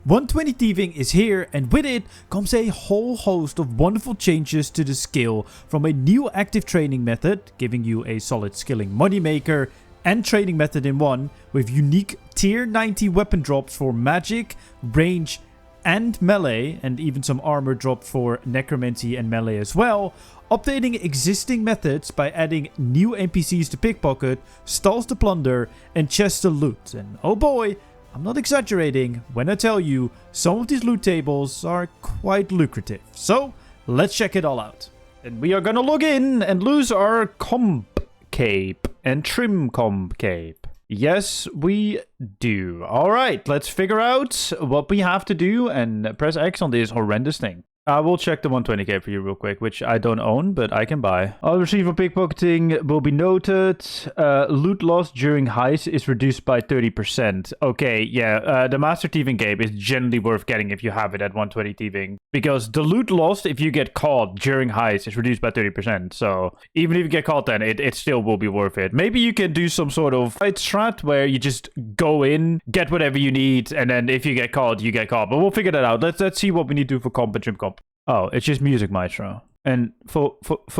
120 Thieving is here, and with it comes a whole host of wonderful changes to the skill, from a new active training method, giving you a solid skilling moneymaker and training method in one, with unique tier 90 weapon drops for magic, range and melee, and even some armor drops for necromancy and melee as well, updating existing methods by adding new NPCs to pickpocket, stalls to plunder, and chests to loot. And oh boy, I'm not exaggerating when I tell you some of these loot tables are quite lucrative. So let's check it all out. And we are gonna log in and lose our comp cape and trim comp cape. Yes, we do. Alright, let's figure out what we have to do and press X on this horrendous thing. I will check the 120k for you real quick, which I don't own, but I can buy. All received for pickpocketing will be noted. Loot loss during heist is reduced by 30%. Okay, yeah, the Master Thieving cape is generally worth getting if you have it at 120 Thieving. Because the loot lost if you get caught during heist is reduced by 30%. So even if you get caught then, it still will be worth it. Maybe you can do some sort of fight strat where you just go in, get whatever you need, and then if you get caught, you get caught. But we'll figure that out. Let's see what we need to do for comp and trim comp. Oh, it's just music maestro. And for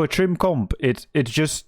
trim comp, it's just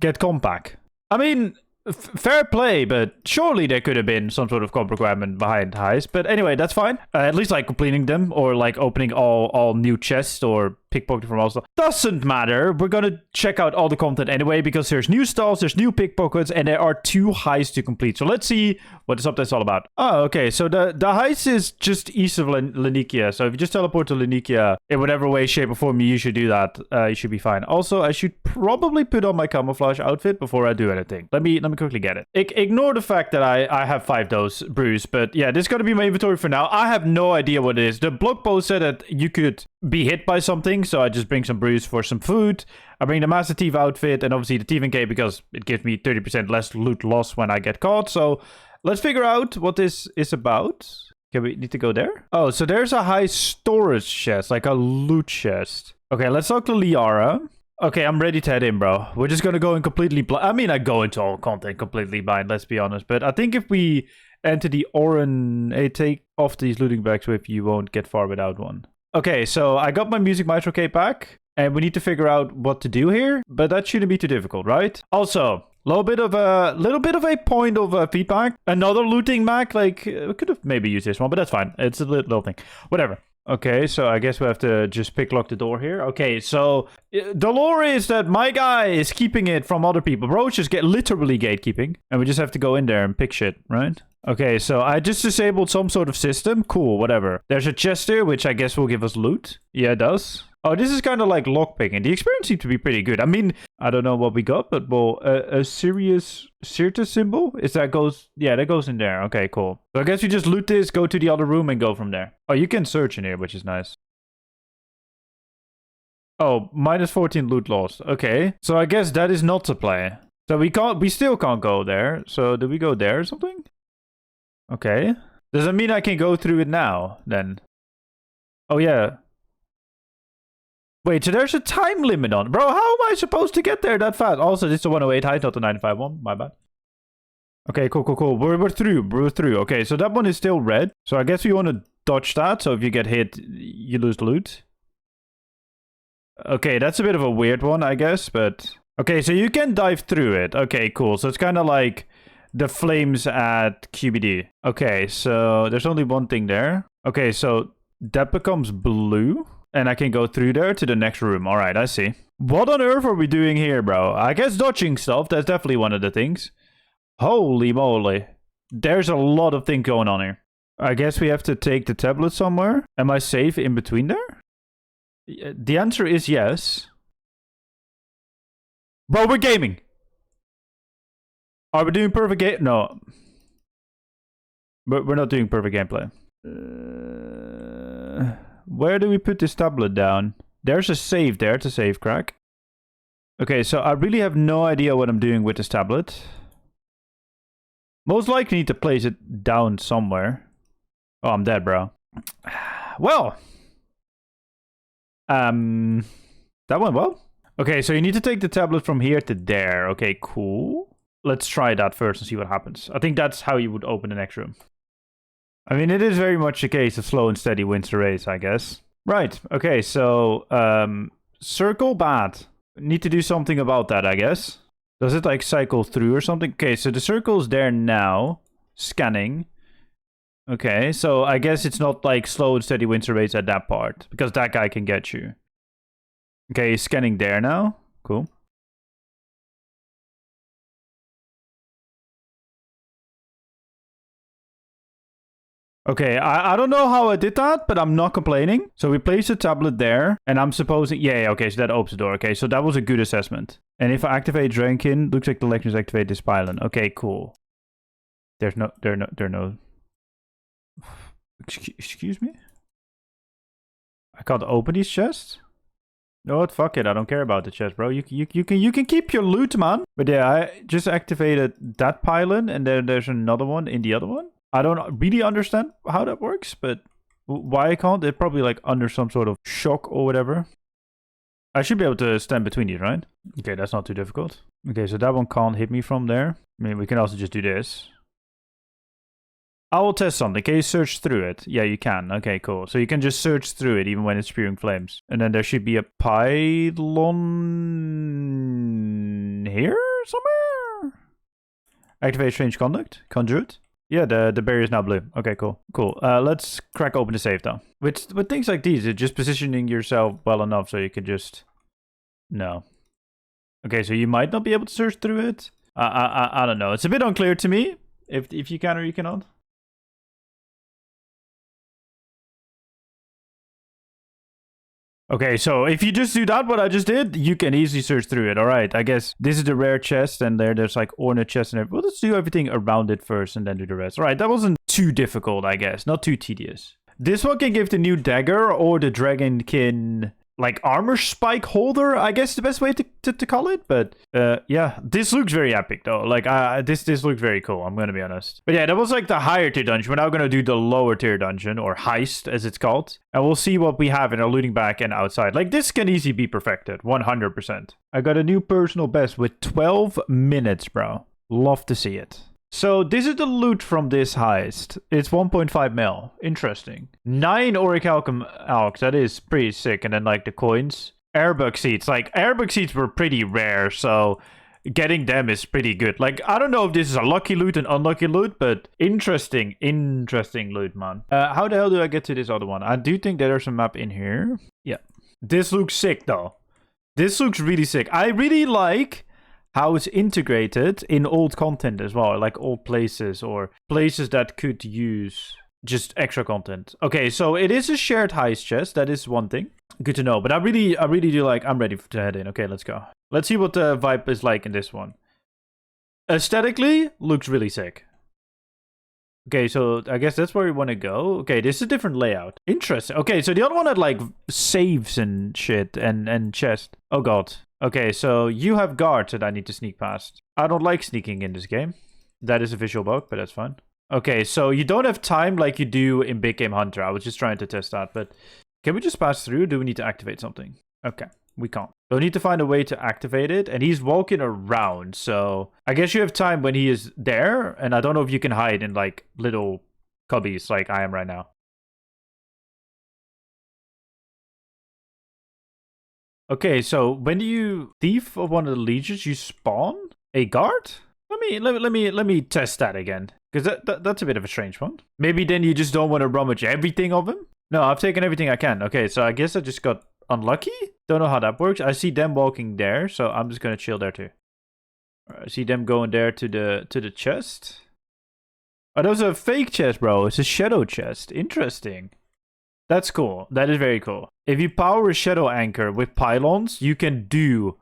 get comp back. I mean, fair play, but surely there could have been some sort of comp requirement behind heist. But anyway, that's fine. At least like completing them or like opening all new chests or pickpocketing from also. Doesn't matter. We're gonna check out all the content anyway because there's new stalls, there's new pickpockets, and there are 2 heists to complete. So let's see what this update's all about. Oh, okay. So the heist is just east of Lanikia. So if you just teleport to Lanikia in whatever way, shape, or form you should do that, you should be fine. Also, I should probably put on my camouflage outfit before I do anything. Let me quickly get it. Ignore the fact that I have 5 dose brews, but yeah, this is gonna be my inventory for now. I have no idea what it is. The blog post said that you could be hit by something, so I just bring some brews for some food. I bring the Master Thief outfit and obviously the Thieving cape because it gives me 30% less loot loss when I get caught. So let's figure out what this is about. Okay, we need to go there. Oh, so there's a high storage chest, like a loot chest. Okay, let's talk to Liara. Okay, I'm ready to head in, bro. We're just gonna go in completely blind. I mean, I go into all content completely blind, let's be honest. But I think if we enter the Oran, hey, take off these looting bags with you won't get far without one. Okay, so I got my music maestro cape back, and we need to figure out what to do here, but that shouldn't be too difficult, right? Also, little bit of a point of feedback. Another looting mag, like we could have maybe used this one, but that's fine. It's a little thing. Whatever. Okay, so I guess we have to just picklock the door here. Okay, so the lore is that my guy is keeping it from other people. Bro, just get literally gatekeeping, and we just have to go in there and pick shit, right? Okay, so I just disabled some sort of system. Cool, whatever. There's a chest here, which I guess will give us loot. Yeah, it does. Oh, this is kind of like lockpicking. The experience seemed to be pretty good. I mean, I don't know what we got, but well, a serious Sirta symbol? Is that goes... Yeah, that goes in there. Okay, cool. So I guess we just loot this, go to the other room, and go from there. Oh, you can search in here, which is nice. Oh, minus 14 loot loss. Okay. So I guess that is not to play. So we still can't go there. So do we go there or something? Okay. Does that mean I can go through it now, then? Oh, yeah. Wait, so there's a time limit on it. Bro, how am I supposed to get there that fast? Also, this is a 108 height, not the 95 one. My bad. Okay, cool. We're through. Okay, so that one is still red. So I guess we want to dodge that. So if you get hit, you lose loot. Okay, that's a bit of a weird one, I guess. But okay, so you can dive through it. Okay, cool. So it's kind of like the flames at QBD. Okay, so there's only one thing there. Okay, so that becomes blue. And I can go through there to the next room. All right, I see. What on earth are we doing here, bro? I guess dodging stuff. That's definitely one of the things. Holy moly. There's a lot of things going on here. I guess we have to take the tablet somewhere. Am I safe in between there? The answer is yes. Bro, we're gaming. Are we doing perfect game? No. But we're not doing perfect gameplay. Where do we put this tablet down? There's a save there. It's a save crack. Okay, so I really have no idea what I'm doing with this tablet. Most likely need to place it down somewhere. Oh, I'm dead, bro. Well. That went well. Okay, so you need to take the tablet from here to there. Okay, cool. Let's try that first and see what happens. I think that's how you would open the next room. I mean, it is very much a case of slow and steady wins the race, I guess. Right, okay, so, circle bad. Need to do something about that, I guess. Does it, like, cycle through or something? Okay, so the circle's there now. Scanning. Okay, so I guess it's not, like, slow and steady wins the race at that part, because that guy can get you. Okay, he's scanning there now. Cool. Okay, I don't know how I did that, but I'm not complaining. So we place the tablet there, and I'm supposing... Yeah, okay, so that opens the door. Okay, so that was a good assessment. And if I activate Drankin, looks like the legends activate this pylon. Okay, cool. There are no... Excuse me? I can't open these chests? No, what? Fuck it, I don't care about the chest, bro. You can keep your loot, man. But yeah, I just activated that pylon, and then there's another one in the other one. I don't really understand how that works, but why I can't? It's probably like under some sort of shock or whatever. I should be able to stand between these, right? Okay, that's not too difficult. Okay, so that one can't hit me from there. I mean, we can also just do this. I will test something. Can you search through it? Yeah, you can. Okay, cool. So you can just search through it even when it's spewing flames. And then there should be a pylon here somewhere? Activate strange conduct. Conduit. Yeah, the barrier is now blue. Okay, cool. Cool. Let's crack open the safe though. With things like these, it's just positioning yourself well enough so you can just... No. Okay, so you might not be able to search through it. I don't know. It's a bit unclear to me if you can or you cannot. Okay, so if you just do that, what I just did, you can easily search through it. All right, I guess this is the rare chest, and there's like ornate chest and everything. Well, let's do everything around it first and then do the rest. All right, that wasn't too difficult, I guess. Not too tedious. This one can give the new dagger or the dragonkin like armor spike holder, I guess the best way to call it. But yeah, this looks very epic though. Like this looks very cool, I'm gonna be honest. But yeah, that was like the higher tier dungeon. We're now gonna do the lower tier dungeon, or heist as it's called, and we'll see what we have in our looting bag and outside. Like this can easily be perfected 100%. I got a new personal best with 12 minutes, bro. Love to see it. So this is the loot from this heist. It's 1.5 mil. Interesting. 9 orichalcum alks. That is pretty sick. And then like the coins. Airbug seeds. Like airbug seeds were pretty rare. So getting them is pretty good. Like I don't know if this is a lucky loot and unlucky loot. But interesting loot, man. How the hell do I get to this other one? I do think there's a map in here. Yeah. This looks sick though. This looks really sick. I really like how it's integrated in old content as well, like old places or places that could use just extra content. Okay, so it is a shared heist chest. That is one thing. Good to know. But I really do like, I'm ready to head in. Okay, let's go. Let's see what the vibe is like in this one. Aesthetically, looks really sick. Okay, so I guess that's where we want to go. Okay, this is a different layout. Interesting. Okay, so the other one had like saves and shit and chest. Oh god. Okay, so you have guards that I need to sneak past. I don't like sneaking in this game. That is a visual bug, but that's fine. Okay, so you don't have time like you do in Big Game Hunter. I was just trying to test that, but can we just pass through? Do we need to activate something? Okay, we can't. So we need to find a way to activate it, and he's walking around, so I guess you have time when he is there, and I don't know if you can hide in like little cubbies like I am right now. Okay, so when you thief of one of the legions, you spawn a guard? Let me test that again, because that's a bit of a strange one. Maybe then you just don't want to rummage everything of him. No, I've taken everything I can. Okay, so I guess I just got unlucky. Don't know how that works. I see them walking there, so I'm just gonna chill there too. I see them going there to the chest. Oh, that was a fake chest, bro. It's a shadow chest. Interesting. That's cool. That is very cool. If you power a shadow anchor with pylons, you can do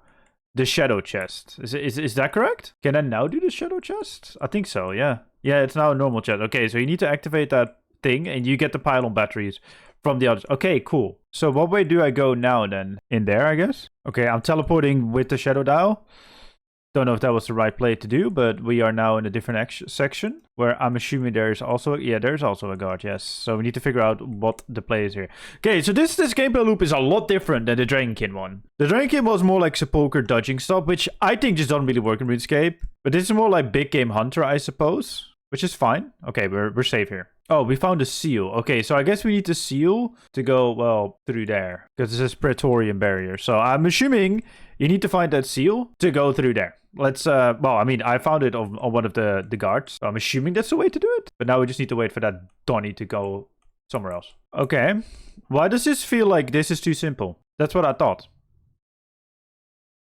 the shadow chest. Is that correct? Can I now do the shadow chest? I think so, yeah. Yeah, it's now a normal chest. Okay, so you need to activate that thing, and you get the pylon batteries from the others. Okay, cool. So what way do I go now then? In there, I guess? Okay, I'm teleporting with the shadow dial. Don't know if that was the right play to do, but we are now in a different section where I'm assuming there's also... Yeah, there's also a guard, yes. So we need to figure out what the play is here. Okay, so this gameplay loop is a lot different than the Dragonkin one. The Dragonkin was more like sepulcher dodging stuff, which I think just doesn't really work in Runescape. But this is more like Big Game Hunter, I suppose, which is fine. Okay, we're safe here. Oh, we found a seal. Okay, so I guess we need the seal to go, well, through there. Because it says Praetorian Barrier. So I'm assuming you need to find that seal to go through there. Let's, well, I mean, I found it on one of the guards. So I'm assuming that's the way to do it. But now we just need to wait for that Donny to go somewhere else. Okay. Why does this feel like this is too simple? That's what I thought.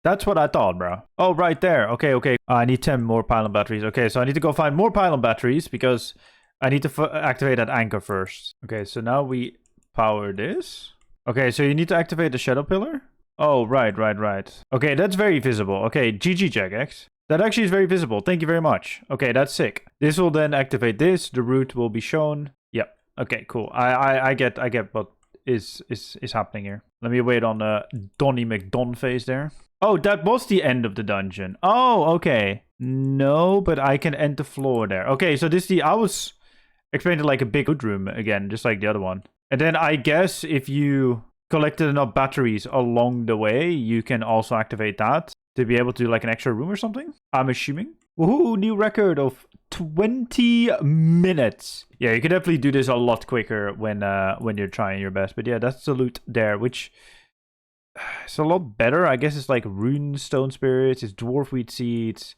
That's what I thought, bro. Oh, right there. Okay, okay. I need 10 more pylon batteries. Okay, so I need to go find more pylon batteries because I need to activate that anchor first. Okay, so now we power this. Okay, so you need to activate the shadow pillar. Oh, right. Okay, that's very visible. Okay, GG Jagex. That actually is very visible. Thank you very much. Okay, that's sick. This will then activate this. The route will be shown. Yep. Okay, cool. I get what is happening here. Let me wait on the Donny McDon phase there. Oh, that was the end of the dungeon. Oh, okay. No, but I can end the floor there. Okay, so this I was explaining like a big good room again, just like the other one. And then I guess if you collected enough batteries along the way, you can also activate that to be able to do like an extra room or something. I'm assuming. Woohoo, new record of 20 minutes. Yeah, you can definitely do this a lot quicker when you're trying your best. But yeah, that's the loot there, which is a lot better. I guess it's like rune stone spirits, it's dwarf wheat seeds,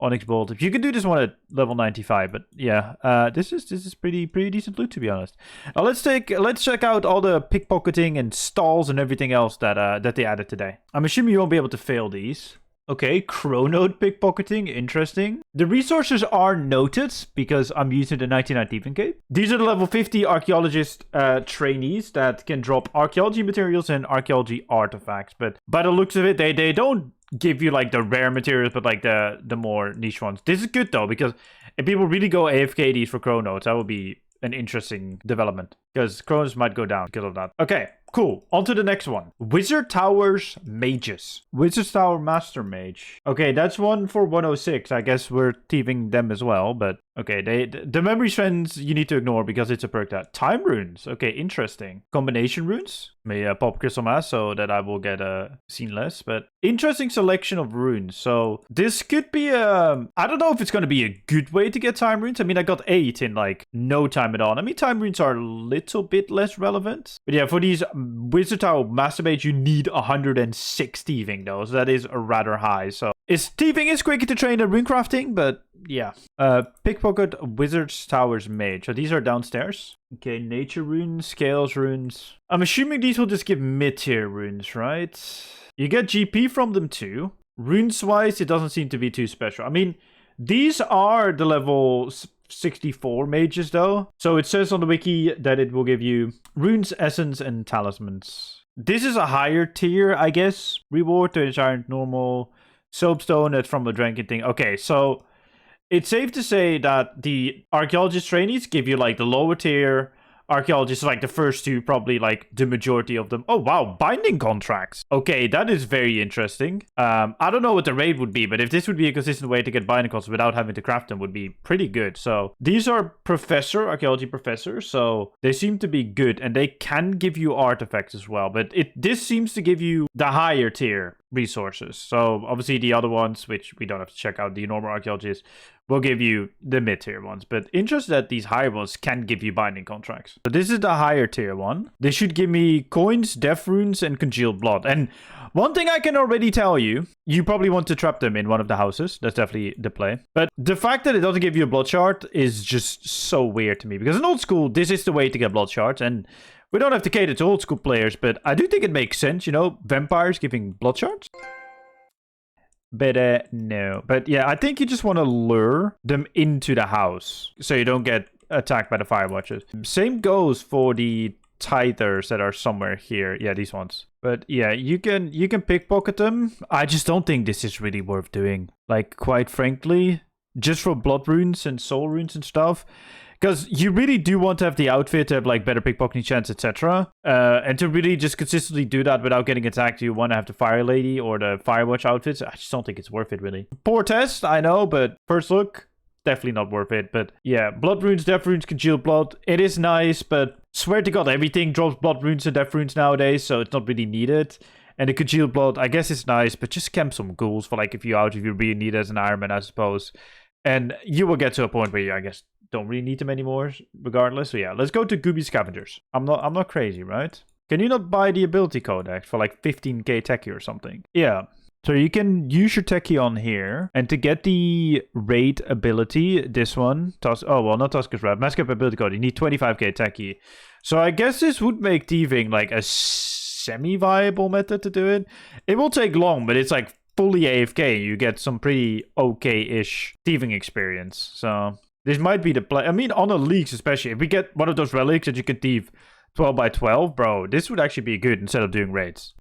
onyx bolt. If you can do this one at level 95, but yeah, this is pretty decent loot, to be honest. Let's check out all the pickpocketing and stalls and everything else that they added today. I'm assuming you won't be able to fail these. Okay, chronode pickpocketing, interesting. The resources are noted because I'm using the 99 Thieving cape. These are the level 50 archaeologist trainees that can drop archaeology materials and archaeology artifacts. But by the looks of it, they don't give you like the rare materials, but like the more niche ones. This is good though, because if people really go AFK these for chronodes, that would be an interesting development, because chronos might go down because of that. Okay, cool. On to the next one. Wizard Towers Mages. Wizard Tower Master Mage. Okay, that's one for 106. I guess we're thieving them as well, but okay, the memory trends you need to ignore because it's a perk that. Time runes. Okay, interesting. Combination runes. May pop crystal mass so that I will get seen less, but interesting selection of runes. So this could be I don't know if it's going to be a good way to get time runes. I mean, I got 8 in like no time at all. I mean, time runes are a little bit less relevant, but yeah, for these Wizard Tower Master Mage, you need 106 thieving though, so that is rather high. So thieving is quicker to train than rune crafting, but yeah. Pickpocket Wizard's Towers Mage. So these are downstairs. Okay, nature runes, scales runes. I'm assuming these will just give mid-tier runes, right? You get GP from them too. Runes-wise, it doesn't seem to be too special. I mean, these are the level 64 mages though. So it says on the wiki that it will give you runes, essence, and talismans. This is a higher tier, I guess, reward to giant normal. Soapstone, that's from the drinking thing. Okay, so it's safe to say that the archaeologist trainees give you like the lower tier. Archaeologists, like the first two, probably like the majority of them. Oh wow, binding contracts. Okay, that is very interesting. I don't know what the rate would be, but if this would be a consistent way to get binding contracts without having to craft them, would be pretty good. So these are archaeology professors, so they seem to be good, and they can give you artifacts as well. But this seems to give you the higher tier resources. So obviously the other ones, which we don't have to check out, the normal archaeologists, will give you the mid-tier ones. But interesting that these higher ones can give you binding contracts. So this is the higher tier one. They should give me coins, death runes, and congealed blood. And one thing I can already tell you, you probably want to trap them in one of the houses. That's definitely the play. But the fact that it doesn't give you a blood shard is just so weird to me. Because in old school, this is the way to get blood shards. And we don't have to cater to old school players, but I do think it makes sense, you know, vampires giving blood shards. But no. But yeah, I think you just want to lure them into the house so you don't get attacked by the fire watchers. Same goes for the tithers that are somewhere here. Yeah, these ones. But yeah, you can pickpocket them. I just don't think this is really worth doing. Like, quite frankly, just for blood runes and soul runes and stuff. Because you really do want to have the outfit to have like better pickpocketing chance, etc. And to really just consistently do that without getting attacked, you want to have the Fire Lady or the Firewatch outfits. I just don't think it's worth it, really. Poor test, I know, but first look, definitely not worth it. But yeah, blood runes, death runes, congealed blood. It is nice, but swear to God, everything drops blood runes and death runes nowadays, so it's not really needed. And the congealed blood, I guess it's nice, but just camp some ghouls for like a few hours if you really need it as an Iron Man, I suppose. And you will get to a point where you, I guess, don't really need them anymore regardless. So yeah, let's go to Gooby Scavengers. I'm not crazy, right? Can you not buy the ability codex for like 15k techie or something? Yeah. So you can use your techie on here, and to get the raid ability, this one, not Tusker's Wrap, Mask-Up ability code, you need 25k techie. So I guess this would make thieving like a semi-viable method to do it. It will take long, but it's like fully AFK. You get some pretty okay-ish thieving experience. So this might be the play. I mean, on the leagues especially, if we get one of those relics that you can thieve 12 by 12, bro, this would actually be good instead of doing raids.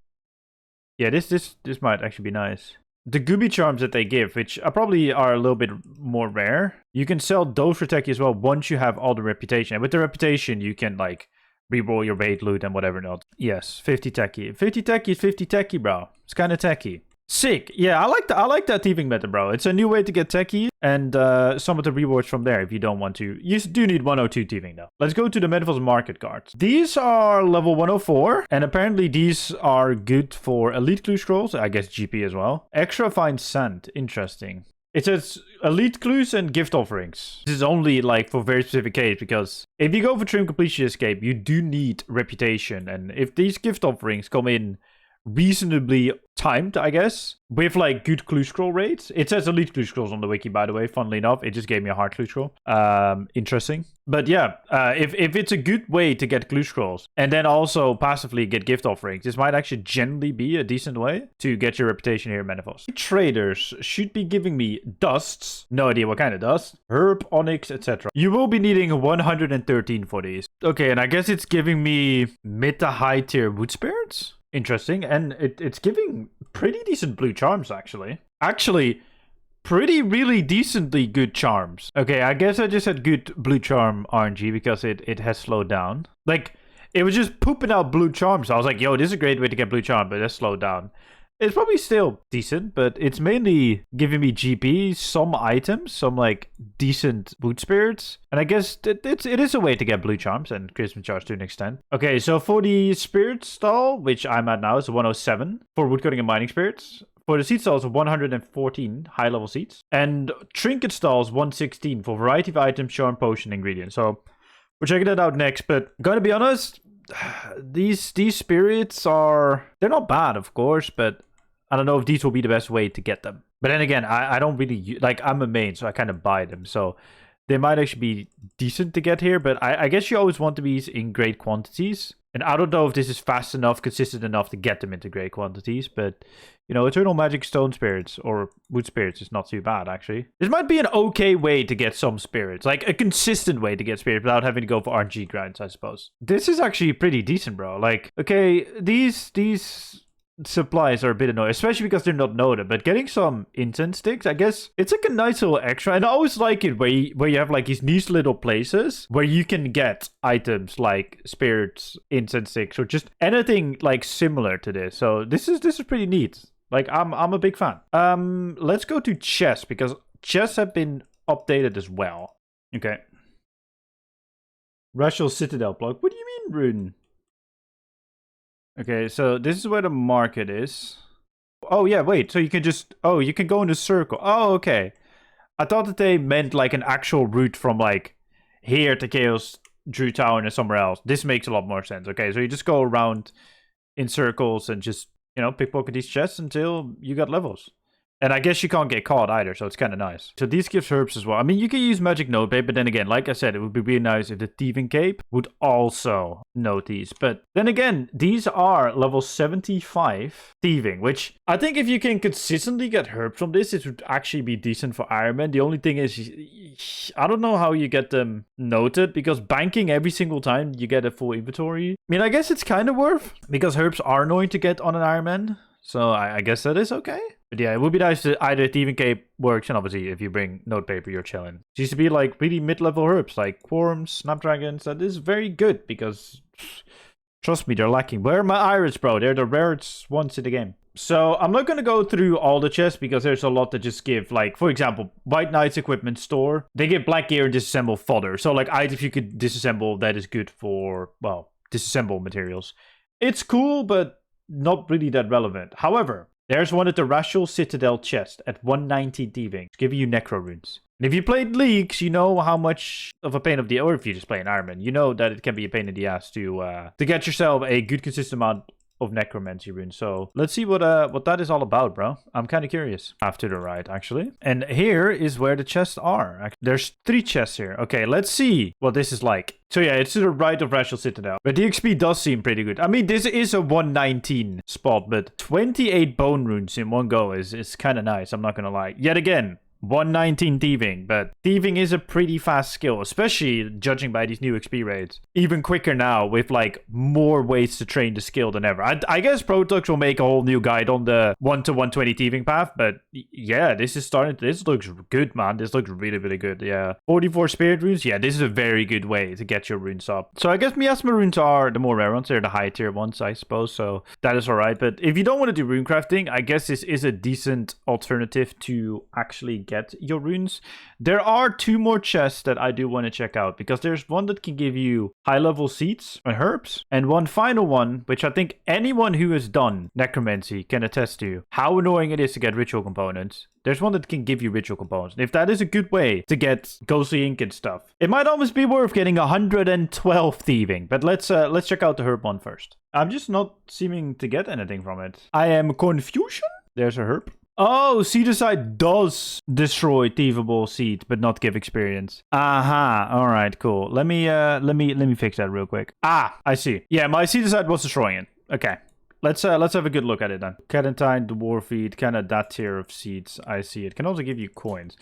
Yeah, this might actually be nice. The Gooby charms that they give, which are probably a little bit more rare, you can sell those for techie as well once you have all the reputation. And with the reputation, you can like reroll your raid loot and whatever not. Yes, 50 techie. 50 techie is 50 techie, bro. It's kind of techie. Sick. Yeah, I like that thieving method, bro. It's a new way to get techie, and some of the rewards from there if you don't want to. You do need 102 thieving though. Let's go to the Manifolds market cards. These are level 104, and apparently these are good for elite clue scrolls, I guess GP as well. Extra fine sand. Interesting. It says elite clues and gift offerings. This is only like for very specific case, because if you go for trim completion escape, you do need reputation, and if these gift offerings come in reasonably timed, I guess, with like good clue scroll rates. It says elite clue scrolls on the wiki, by the way, funnily enough. It just gave me a hard clue scroll. Interesting. But yeah, if it's a good way to get clue scrolls and then also passively get gift offerings, this might actually generally be a decent way to get your reputation here in Manifolds. Traders should be giving me dusts. No idea what kind of dust. Herb, onyx, etc. You will be needing 113 for these. Okay, and I guess it's giving me mid to high tier wood spirits. Interesting, and it's giving pretty decent blue charms, actually. Actually, really decently good charms. Okay, I guess I just had good blue charm RNG because it has slowed down. Like, it was just pooping out blue charms. I was like, yo, this is a great way to get blue charm, but it's slowed down. It's probably still decent, but it's mainly giving me GP, some items, some like decent boot spirits. And I guess it is a way to get blue charms and Christmas charge to an extent. Okay, so for the spirit stall, which I'm at now, is 107 for woodcutting and mining spirits. For the seed stalls, 114 high level seeds. And trinket stalls, 116 for variety of items, charm, potion, ingredients. So we're checking that out next, but gotta be honest, these spirits they're not bad, of course, but I don't know if these will be the best way to get them. But then again, I don't really, like, I'm a main, so I kind of buy them. So they might actually be decent to get here, but I guess you always want these in great quantities. And I don't know if this is fast enough, consistent enough to get them into great quantities, but, you know, Eternal Magic Stone Spirits or Wood Spirits is not too bad, actually. This might be an okay way to get some spirits, like a consistent way to get spirits without having to go for RNG grinds, I suppose. This is actually pretty decent, bro. Like, okay, these supplies are a bit annoying, especially because they're not noted, but getting some incense sticks, I guess it's like a nice little extra. And I always like it where you have like these little places where you can get items like spirits, incense sticks, or just anything like similar to this. So this is pretty neat. Like, I'm a big fan. Let's go to chests, because chests have been updated as well. Okay. Racial Citadel plug. What do you mean, Rune? Okay, so this is where the market is. Oh, yeah, wait. So you can just... Oh, you can go in a circle. Oh, okay. I thought that they meant like an actual route from like here to Chaos Drew Tower and somewhere else. This makes a lot more sense. Okay, so you just go around in circles and just, you know, pickpocket these chests until you got levels. And I guess you can't get caught either, so it's kind of nice. So these gives herbs as well. I mean, you can use magic notepaper, but then again, like I said, it would be really nice if the thieving cape would also note these. But then again, these are level 75 thieving, which I think if you can consistently get herbs from this, it would actually be decent for Iron Man. The only thing is, I don't know how you get them noted, because banking every single time you get a full inventory. I mean, I guess it's kind of worth, because herbs are annoying to get on an Iron Man. So I guess that is okay. But yeah, it would be nice to either Thieving Cape works, and obviously if you bring notepaper, you're chilling. It used to be like really mid-level herbs, like Quorums, Snapdragons. That is very good, because trust me, they're lacking. Where are my Iris, bro? They're the rarest ones in the game. So I'm not going to go through all the chests, because there's a lot to just give. Like, for example, White Knight's equipment store. They give black gear and disassemble fodder. So like items you could disassemble, that is good for, well, disassemble materials. It's cool, but not really that relevant. However, there's one at the Racial Citadel chest at 190 thieving, giving you necro runes. And if you played Leagues, you know how much of a pain of the... Or if you just play an Ironman, you know that it can be a pain in the ass to get yourself a good consistent amount of necromancy runes. So let's see what that is all about, bro. I'm kind of curious. After the right, actually. And here is where the chests are. There's 3 chests here. Okay, let's see what this is like. So yeah, it's to the right of Rachel Citadel. But the XP does seem pretty good. I mean, this is a 119 spot, but 28 bone runes in one go is kind of nice. I'm not gonna lie. Yet again, 119 Thieving, but Thieving is a pretty fast skill, especially judging by these new XP rates. Even quicker now with like more ways to train the skill than ever. I guess Protox will make a whole new guide on the 1 to 120 Thieving path, but yeah, this looks good, man. This looks really, really good. Yeah. 44 Spirit runes. Yeah, this is a very good way to get your runes up. So I guess Miasma runes are the more rare ones. They're the high tier ones, I suppose. So that is alright. But if you don't want to do rune crafting, I guess this is a decent alternative to actually get your runes. There are 2 more chests that I do want to check out, because there's one that can give you high level seeds and herbs, and one final one which I think anyone who has done necromancy can attest to how annoying it is to get ritual components. There's one that can give you ritual components. If that is a good way to get ghostly ink and stuff, it might almost be worth getting 112 thieving. But let's check out the herb one first. I'm just not seeming to get anything from it. I am confusion. There's a herb. Oh, Seedicide does destroy thievable seed, but not give experience. Aha. All right, cool. Let me fix that real quick. Ah, I see. Yeah, my Seedicide was destroying it. Okay. Let's have a good look at it then. Cadentine, Dwarf feed, kind of that tier of seeds. I see. It can also give you coins.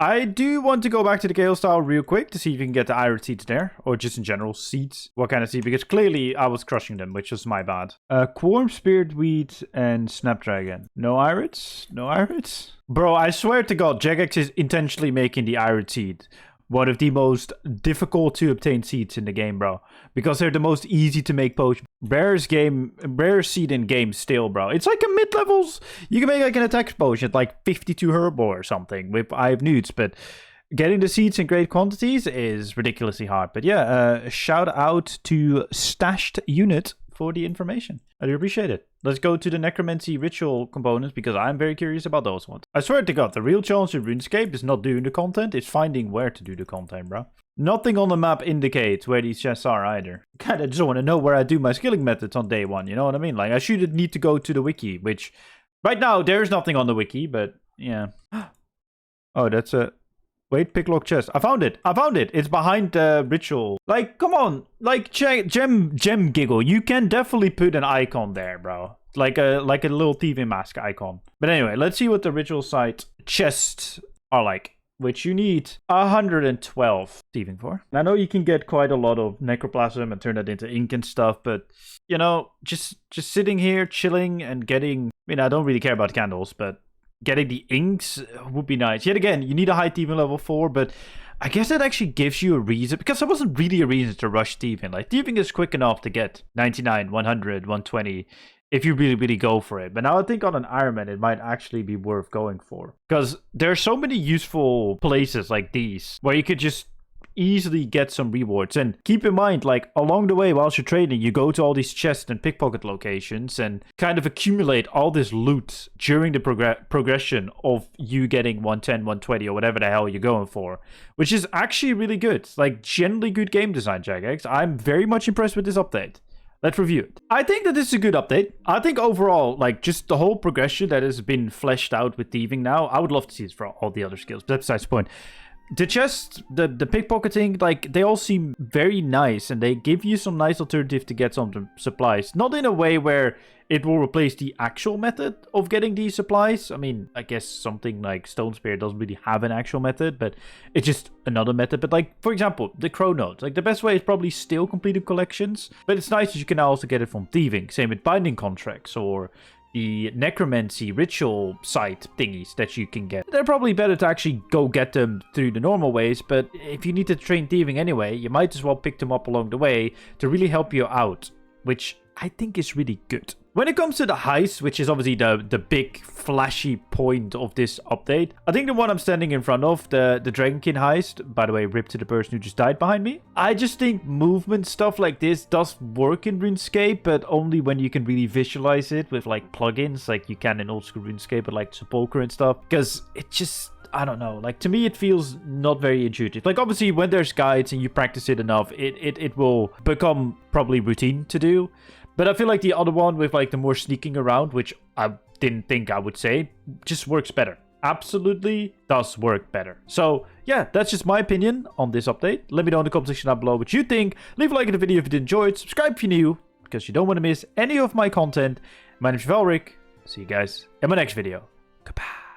I do want to go back to the Gale style real quick to see if you can get the iron seeds there, or just in general seeds. What kind of seed? Because clearly I was crushing them, which was my bad. Quorum, Spirit Wheat, and Snapdragon. No irids? No irids? Bro, I swear to God, Jagex is intentionally making the iron seed one of the most difficult to obtain seeds in the game, bro. Because they're the most easy to make potion. Rare seed in game still, bro. It's like a mid-levels. You can make like an attack potion at like 52 herbal or something with Eye of Newts, but getting the seeds in great quantities is ridiculously hard. But yeah, shout out to Stashed Unit for the information. I do appreciate it. Let's go to the necromancy ritual components, because I'm very curious about those ones. I swear to God, the real challenge in Runescape is not doing the content, it's finding where to do the content, bro. Nothing on the map indicates where these chests are either. Kinda just want to know where I do my skilling methods on day 1, you know what I mean? Like, I should need to go to the wiki, which right now there's nothing on the wiki, but yeah. Oh, that's a... Wait, picklock chest. I found it. It's behind the ritual. Like, come on. Like, gem giggle. You can definitely put an icon there, bro. Like a little thieving mask icon. But anyway, let's see what the ritual site chests are like, which you need 112 thieving for. I know you can get quite a lot of necroplasm and turn that into ink and stuff, but you know, just sitting here chilling and getting, I mean, I don't really care about candles, but getting the inks would be nice. Yet again, you need a high thieving level 4, but I guess that actually gives you a reason, because there wasn't really a reason to rush thieving. Like, thieving is quick enough to get 99, 100, 120 if you really, really go for it. But now I think on an Ironman, it might actually be worth going for, because there are so many useful places like these where you could just easily get some rewards. And keep in mind, like, along the way whilst you're trading, you go to all these chest and pickpocket locations and kind of accumulate all this loot during the progression of you getting 110, 120 or whatever the hell you're going for, which is actually really good. Like, generally good game design, Jagex. I'm very much impressed with this update. Let's review it. I think that this is a good update. I think overall, like, just the whole progression that has been fleshed out with thieving now, I would love to see it for all the other skills, but that's besides the point. The chest, the pickpocketing, like, they all seem very nice, and they give you some nice alternative to get some supplies. Not in a way where it will replace the actual method of getting these supplies. I mean, I guess something like Stone Spear doesn't really have an actual method, but it's just another method. But like, for example, the Crow Nodes. Like, the best way is probably still completing collections, but it's nice that you can now also get it from thieving. Same with binding contracts or the necromancy ritual site thingies that you can get. They're probably better to actually go get them through the normal ways, but if you need to train thieving anyway, you might as well pick them up along the way to really help you out, which I think is really good. When it comes to the heist, which is obviously the big flashy point of this update, I think the one I'm standing in front of, the Dragonkin heist, by the way, rip to the person who just died behind me. I just think movement stuff like this does work in RuneScape, but only when you can really visualize it with like plugins like you can in old school RuneScape with like Sepulchre and stuff, because it just, I don't know. Like, to me, it feels not very intuitive. Like, obviously, when there's guides and you practice it enough, it will become probably routine to do. But I feel like the other one with, like, the more sneaking around, which I didn't think I would say, just works better. Absolutely does work better. So, yeah, that's just my opinion on this update. Let me know in the comment section down below what you think. Leave a like in the video if you did enjoy it. Subscribe if you're new, because you don't want to miss any of my content. My name is Chevalric. See you guys in my next video. Goodbye.